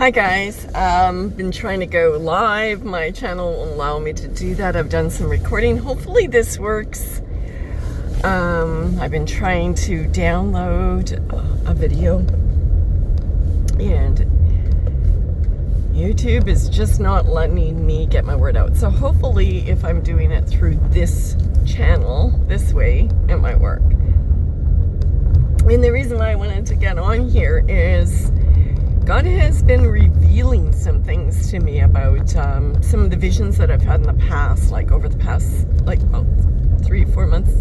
Hi guys, been trying to go live. My channel will allow me to do that. I've done some recording. Hopefully this works. I've been trying to download a video and YouTube is just not letting me get my word out. So hopefully if I'm doing it through this channel, this way, it might work. And the reason why I wanted to get on here is God has been revealing some things to me about some of the visions that I've had in the past, like over the past, like about 3-4 months.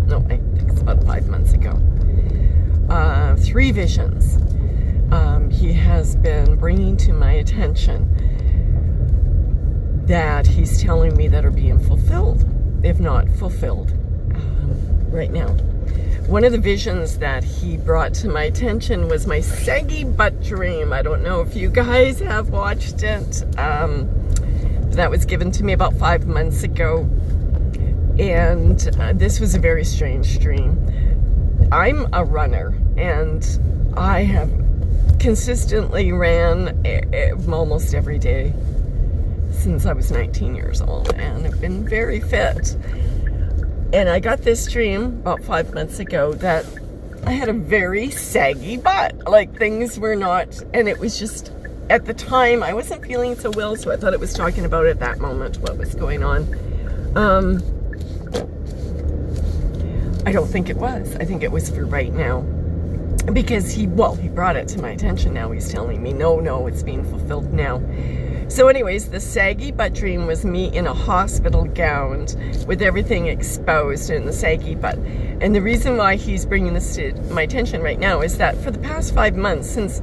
No, I think it's about 5 months ago. 3 visions he has been bringing to my attention that he's telling me that are being fulfilled, if not fulfilled, right now. One of the visions that he brought to my attention was my saggy butt dream. I don't know if you guys have watched it. That was given to me about 5 months ago. And this was a very strange dream. I'm a runner, and I have consistently ran almost every day since I was 19 years old, and I've been very fit. And I got this dream about 5 months ago that I had a very saggy butt. Like things were not, and it was just, at the time, I wasn't feeling so well, so I thought it was talking about at that moment what was going on. I don't think it was. I think it was for right now. Because he brought it to my attention now. He's telling me, no, it's being fulfilled now. So anyways, the saggy butt dream was me in a hospital gown with everything exposed in the saggy butt. And the reason why he's bringing this to my attention right now is that for the past 5 months, since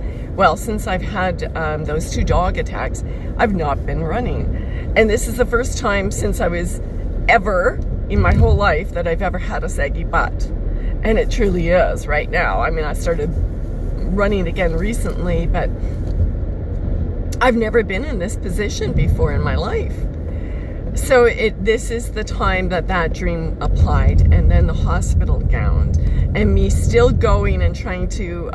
I've had those 2 dog attacks, I've not been running. And this is the first time since I was ever in my whole life that I've ever had a saggy butt. And it truly is right now. I mean, I started running again recently, but I've never been in this position before in my life. So this is the time that dream applied, and then the hospital gown, and me still going and trying to,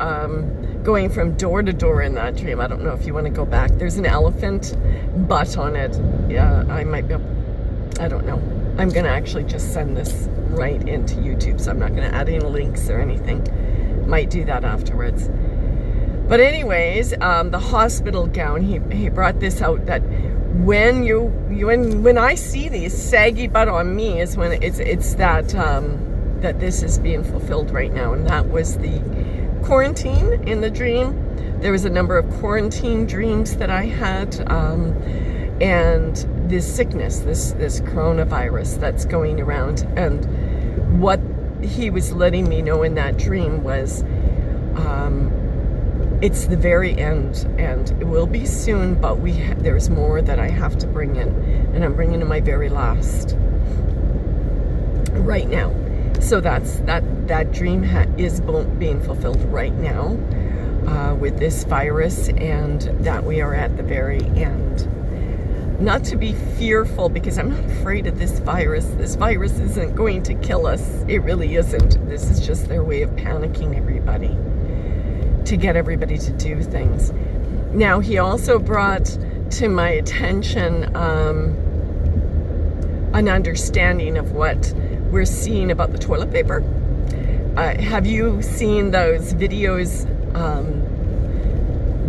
going from door to door in that dream. I don't know if you want to go back. There's an elephant butt on it. Yeah, I might be able, I don't know. I'm going to actually just send this right into YouTube, so I'm not going to add any links or anything. Might do that afterwards. But anyways, the hospital gown, he brought this out that when I see these saggy butt on me is when it's that that this is being fulfilled right now. And that was the quarantine in the dream. There was a number of quarantine dreams that I had, and this sickness, this coronavirus that's going around. And what he was letting me know in that dream was it's the very end, and it will be soon, but there's more that I have to bring in, and I'm bringing in my very last right now. So that dream is being fulfilled right now with this virus, and that we are at the very end. Not to be fearful, because I'm not afraid of this virus. This virus isn't going to kill us. It really isn't. This is just their way of panicking everybody, to get everybody to do things. Now, he also brought to my attention an understanding of what we're seeing about the toilet paper. Have you seen those videos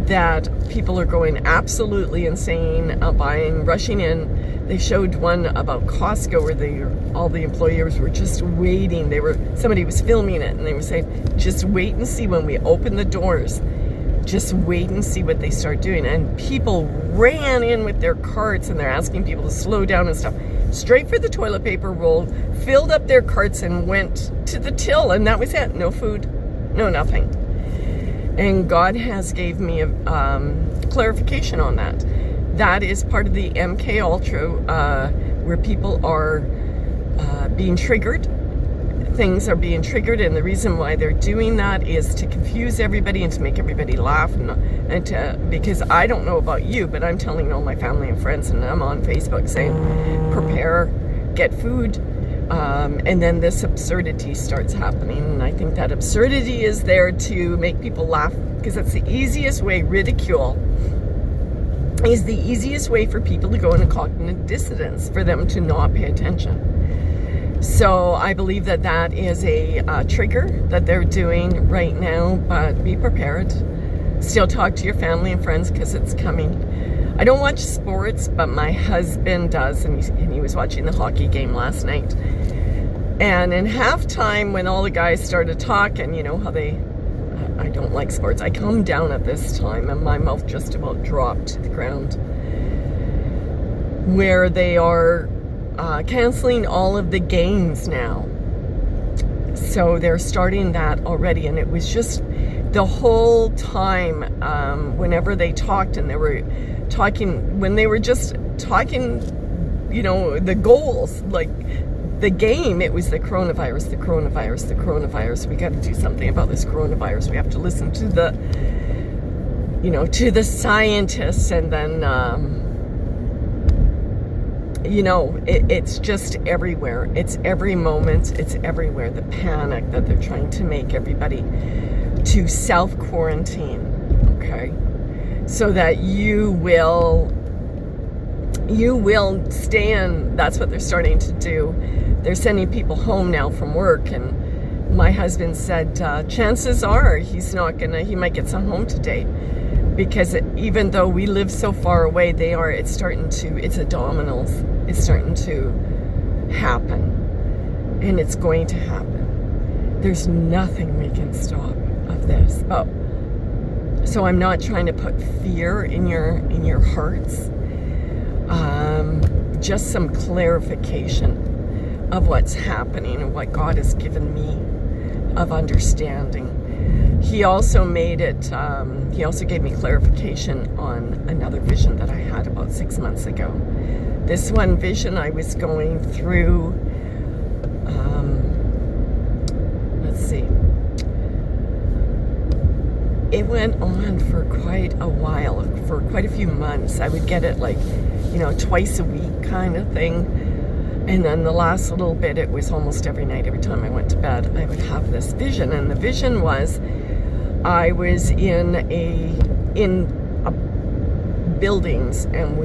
that people are going absolutely insane, rushing in? They showed one about Costco where all the employees were just waiting. Somebody was filming it, and they were saying, just wait and see when we open the doors. Just wait and see what they start doing. And people ran in with their carts, and they're asking people to slow down and stuff. Straight for the toilet paper roll, filled up their carts, and went to the till, and that was it. No food, no nothing. And God has gave me a clarification on that. That is part of the MK Ultra, where people are being triggered. Things are being triggered, and the reason why they're doing that is to confuse everybody and to make everybody laugh, because I don't know about you, but I'm telling all my family and friends, and I'm on Facebook saying, prepare, get food, and then this absurdity starts happening. And I think that absurdity is there to make people laugh, because that's the easiest way, ridicule, is the easiest way for people to go into cognitive dissonance, for them to not pay attention. So I believe that that is a trigger that they're doing right now, but be prepared. Still talk to your family and friends, because it's coming. I don't watch sports, but my husband does, and he was watching the hockey game last night. And in halftime, when all the guys started talking, you know how I don't like sports. I calmed down at this time, and my mouth just about dropped to the ground. Where they are canceling all of the games now. So they're starting that already, and it was just the whole time, whenever they talked, and they were talking, when they were just talking, you know, the goals, like the game, it was the coronavirus, the coronavirus, the coronavirus. We got to do something about this coronavirus. We have to listen to the, you know, to the scientists. And then, you know, it's just everywhere. It's every moment. It's everywhere. The panic that they're trying to make everybody to self-quarantine, okay? So that you will stay in. That's what they're starting to do. They're sending people home now from work, and my husband said chances are he might get some home today, because even though we live so far away, it's a dominoes. It's starting to happen, and it's going to happen. There's nothing we can stop of this. Oh, so I'm not trying to put fear in your hearts. Just some clarification of what's happening and what God has given me of understanding. He also made it, he also gave me clarification on another vision that I had about 6 months ago. This one vision I was going through, let's see, it went on for quite a while, for quite a few months. I would get it like, you know, twice a week kind of thing. And then the last little bit, it was almost every night. Every time I went to bed, I would have this vision. And the vision was, I was in buildings, and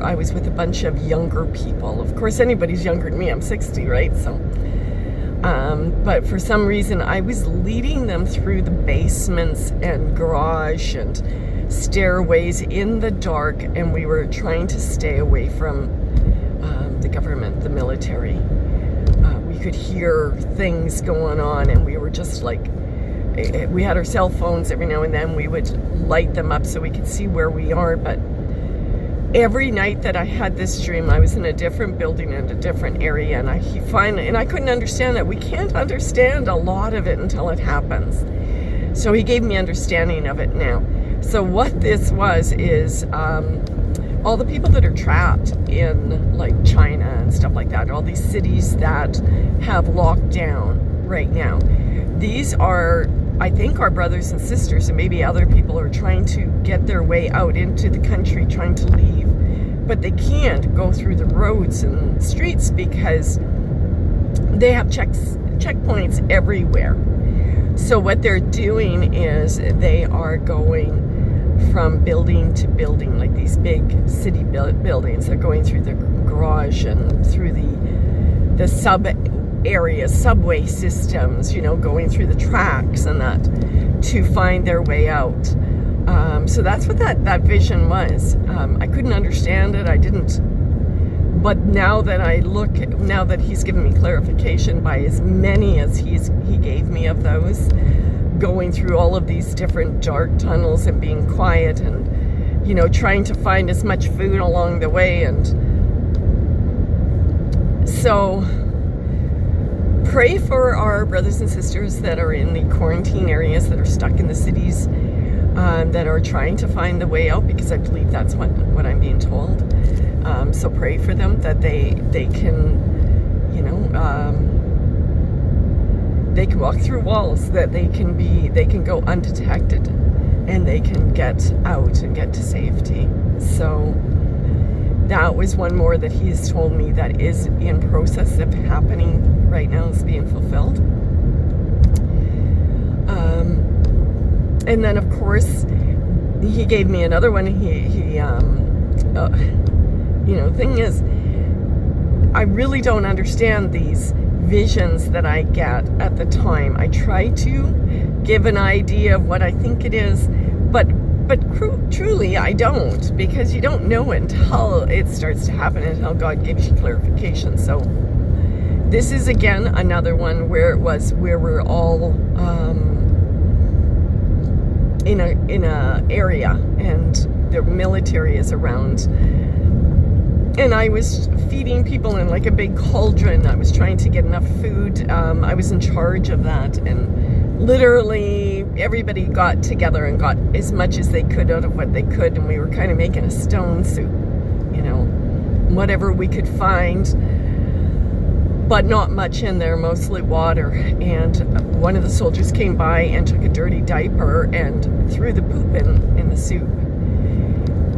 I was with a bunch of younger people. Of course, anybody's younger than me. I'm 60, right? So, but for some reason, I was leading them through the basements and garage and stairways in the dark, and we were trying to stay away from the government, the military. We could hear things going on, and we were just like, we had our cell phones. Every now and then we would light them up so we could see where we are. But every night that I had this dream, I was in a different building in a different area, and I couldn't understand that. We can't understand a lot of it until it happens. So he gave me understanding of it now. So what this was is all the people that are trapped in like China and stuff like that, all these cities that have locked down right now. These are, I think, our brothers and sisters, and maybe other people are trying to get their way out into the country, trying to leave. But they can't go through the roads and streets because they have checkpoints everywhere. So what they're doing is they are going from building to building, like these big city buildings. They're going through the garage and through the subway systems, you know, going through the tracks and that to find their way out. So that's what that vision was. I couldn't understand it. I didn't. But now that he's given me clarification by as many as he gave me of those, going through all of these different dark tunnels and being quiet and, you know, trying to find as much food along the way. And so pray for our brothers and sisters that are in the quarantine areas, that are stuck in the cities, that are trying to find the way out, because I believe that's what I'm being told. So pray for them that they can, you know, they can walk through walls, that they can go undetected, and they can get out and get to safety. So that was one more that he's told me that is in process of happening right now, is being fulfilled. And then of course he gave me another one. thing is, I really don't understand these visions that I get at the time. I try to give an idea of what I think it is, but truly I don't, because you don't know until it starts to happen, until God gives you clarification. So this is again another one where we're all in a area and the military is around, and I was feeding people in like a big cauldron. I was trying to get enough food. I was in charge of that, and literally everybody got together and got as much as they could out of what they could, and we were kind of making a stone soup, whatever we could find, but not much in there, mostly water. And one of the soldiers came by and took a dirty diaper and threw the poop in the soup.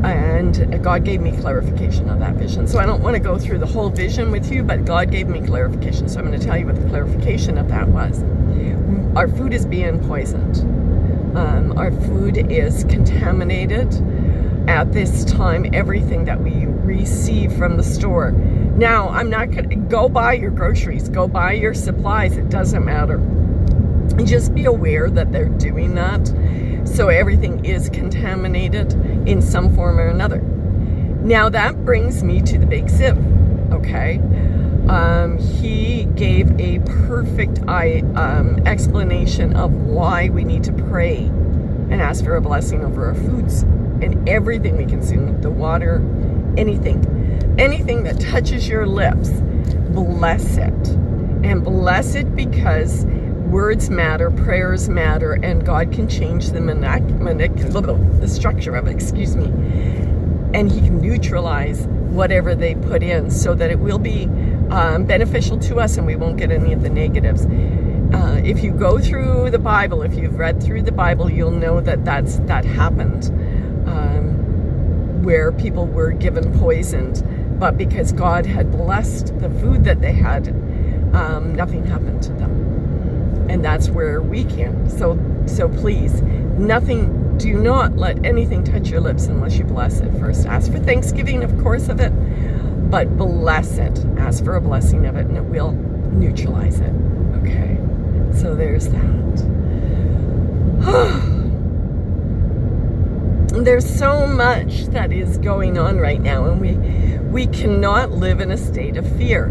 And God gave me clarification on that vision. So I don't want to go through the whole vision with you, but God gave me clarification. So I'm going to tell you what the clarification of that was. Our food is being poisoned. Our food is contaminated at this time. Everything that we receive from the store. Now, I'm not going to go buy your groceries, go buy your supplies. It doesn't matter. Just be aware that they're doing that. So everything is contaminated in some form or another. Now that brings me to the Big Siv, okay? He gave a perfect explanation of why we need to pray and ask for a blessing over our foods and everything we consume, the water, anything that touches your lips, bless it. And bless it because words matter, prayers matter, and God can change the structure of it, and He can neutralize whatever they put in so that it will be beneficial to us and we won't get any of the negatives. If you go through the Bible, if you've read through the Bible, you'll know that happened, where people were given poisoned, but because God had blessed the food that they had, nothing happened to them. And that's where we can. So please, do not let anything touch your lips unless you bless it first. Ask for thanksgiving, of course, of it, but bless it. Ask for a blessing of it, and it will neutralize it. Okay, so there's that. There's so much that is going on right now, and we cannot live in a state of fear.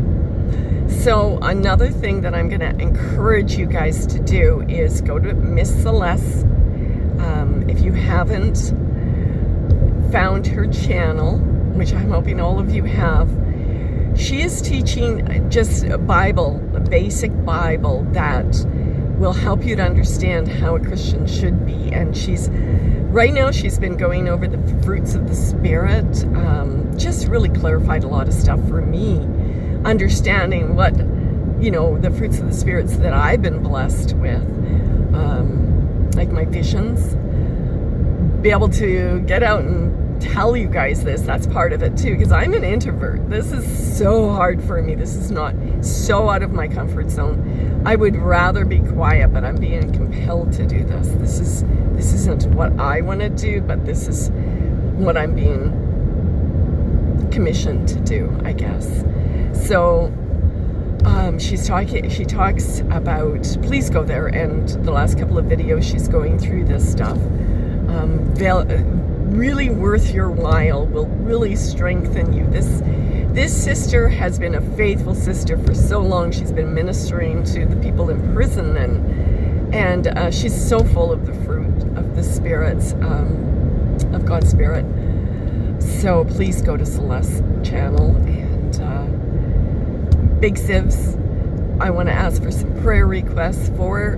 So another thing that I'm going to encourage you guys to do is go to Miss Celeste. If you haven't found her channel, which I'm hoping all of you have, she is teaching just a basic Bible that will help you to understand how a Christian should be. And right now she's been going over the fruits of the Spirit, just really clarified a lot of stuff for me. Understanding what, the fruits of the spirits that I've been blessed with, like my visions, be able to get out and tell you guys this. That's part of it too, because I'm an introvert. This is so hard for me. This is not so out of my comfort zone. I would rather be quiet, but I'm being compelled to do this. This isn't what I want to do, but this is what I'm being commissioned to do, I guess. So she talks about, please go there, and the last couple of videos she's going through this stuff. Really worth your while, will really strengthen you. This sister has been a faithful sister for so long. She's been ministering to the people in prison, and she's so full of the fruit of the spirits, of God's Spirit. So please go to Celeste's channel. And Big Sivs, I want to ask for some prayer requests for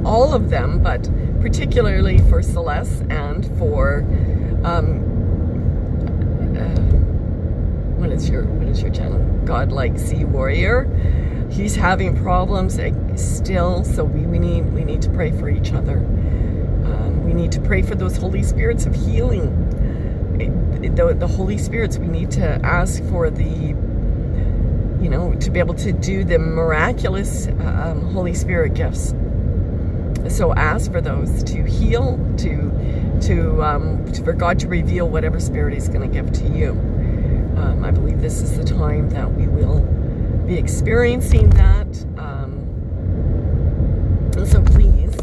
all of them, but particularly for Celeste and for what is your channel? Godlike Sea Warrior. He's having problems still, so we need to pray for each other. We need to pray for those Holy Spirits of healing. The Holy Spirits, we need to ask for to be able to do the miraculous Holy Spirit gifts. So ask for those to heal, to for God to reveal whatever Spirit He's going to give to you. I believe this is the time that we will be experiencing that. And so please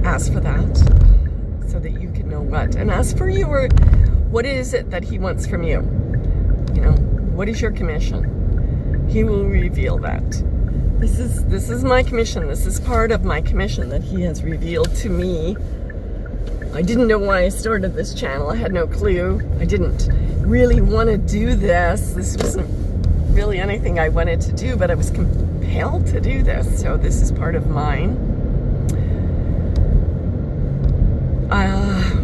ask for that so that you can know what. And ask for what is it that He wants from you? You know, what is your commission? He will reveal that. This is my commission. This is part of my commission that He has revealed to me. I didn't know why I started this channel. I had no clue. I didn't really want to do this. This wasn't really anything I wanted to do, but I was compelled to do this. So this is part of mine.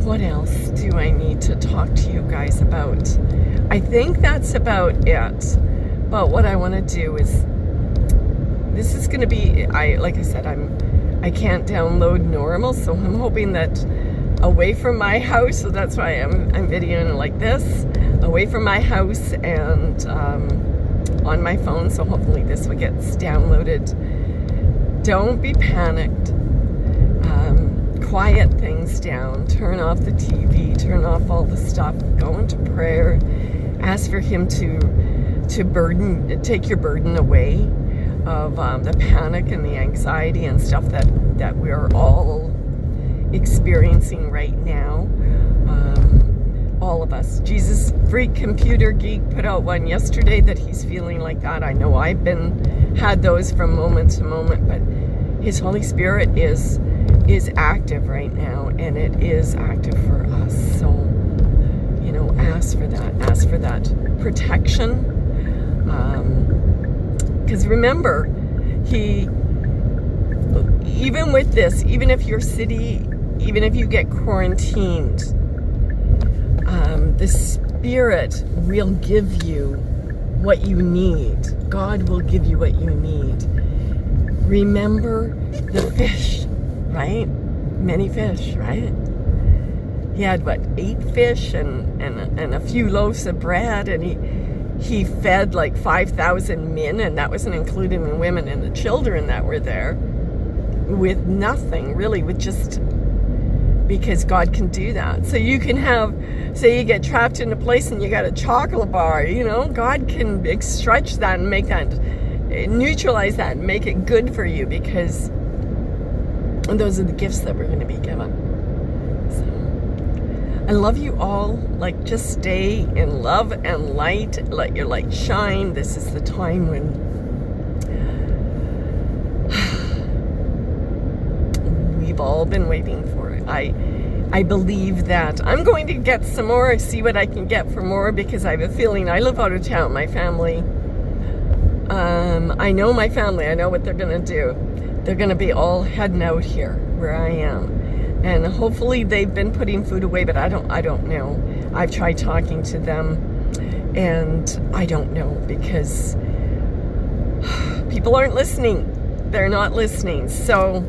What else do I need to talk to you guys about? I think that's about it. But what I want to do is, this is going to be, like I said, I can't download normal, so I'm hoping that away from my house, so that's why I'm videoing like this, away from my house and on my phone, so hopefully this one gets downloaded. Don't be panicked. Quiet things down, turn off the TV, turn off all the stuff, go into prayer, ask for Him to take your burden away of the panic and the anxiety and stuff that we are all experiencing right now. All of us. Jesus Freak Computer Geek put out one yesterday that he's feeling like that. I know I've had those from moment to moment, but His Holy Spirit is active right now, and it is active for us. So, you know, ask for that protection. Because remember, even with this, even if your city, even if you get quarantined, the Spirit will give you what you need. God will give you what you need. Remember the fish, right? Many fish, right? He had, 8 fish and a few loaves of bread, and he fed like 5,000 men, and that wasn't including the women and the children that were there, with nothing, really, with just, because God can do that. So you can have, say you get trapped in a place and you got a chocolate bar, you know, God can stretch that and make that, neutralize that and make it good for you, because those are the gifts that we're going to be given. So I love you all. Like, just stay in love and light. Let your light shine. This is the time when we've all been waiting for it. I believe that I'm going to get some more, see what I can get for more, because I have a feeling, I live out of town, my family. I know my family. I know what they're going to do. They're going to be all heading out here where I am. And hopefully they've been putting food away, but I don't know. I've tried talking to them, and I don't know, because people aren't listening. They're not listening. So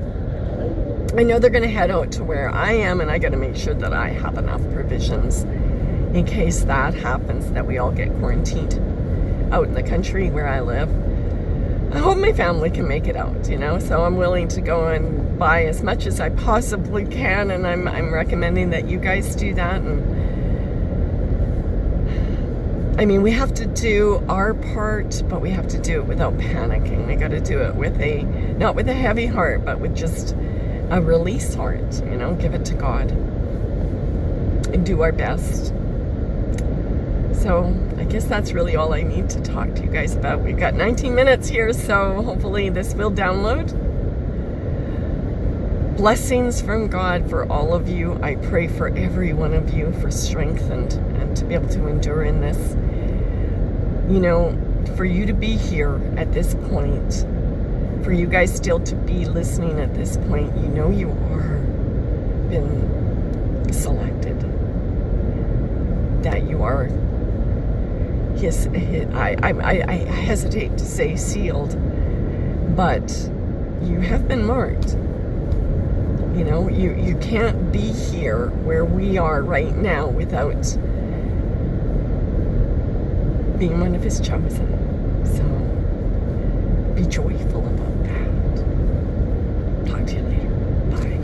I know they're going to head out to where I am, and I got to make sure that I have enough provisions in case that happens, that we all get quarantined out in the country where I live. I hope my family can make it out, you know, so I'm willing to go and buy as much as I possibly can, and I'm recommending that you guys do that. And I mean, we have to do our part, but we have to do it without panicking. We got to do it with not with a heavy heart, but with just a release heart, you know, give it to God and do our best. So I guess that's really all I need to talk to you guys about. We've got 19 minutes here, so hopefully this will download. Blessings from God for all of you. I pray for every one of you for strength and to be able to endure in this. You know, for you to be here at this point, for you guys still to be listening at this point, you know you are been selected. That you are, I hesitate to say sealed, but you have been marked. You know, you can't be here where we are right now without being one of His chosen. So be joyful about that. Talk to you later. Bye.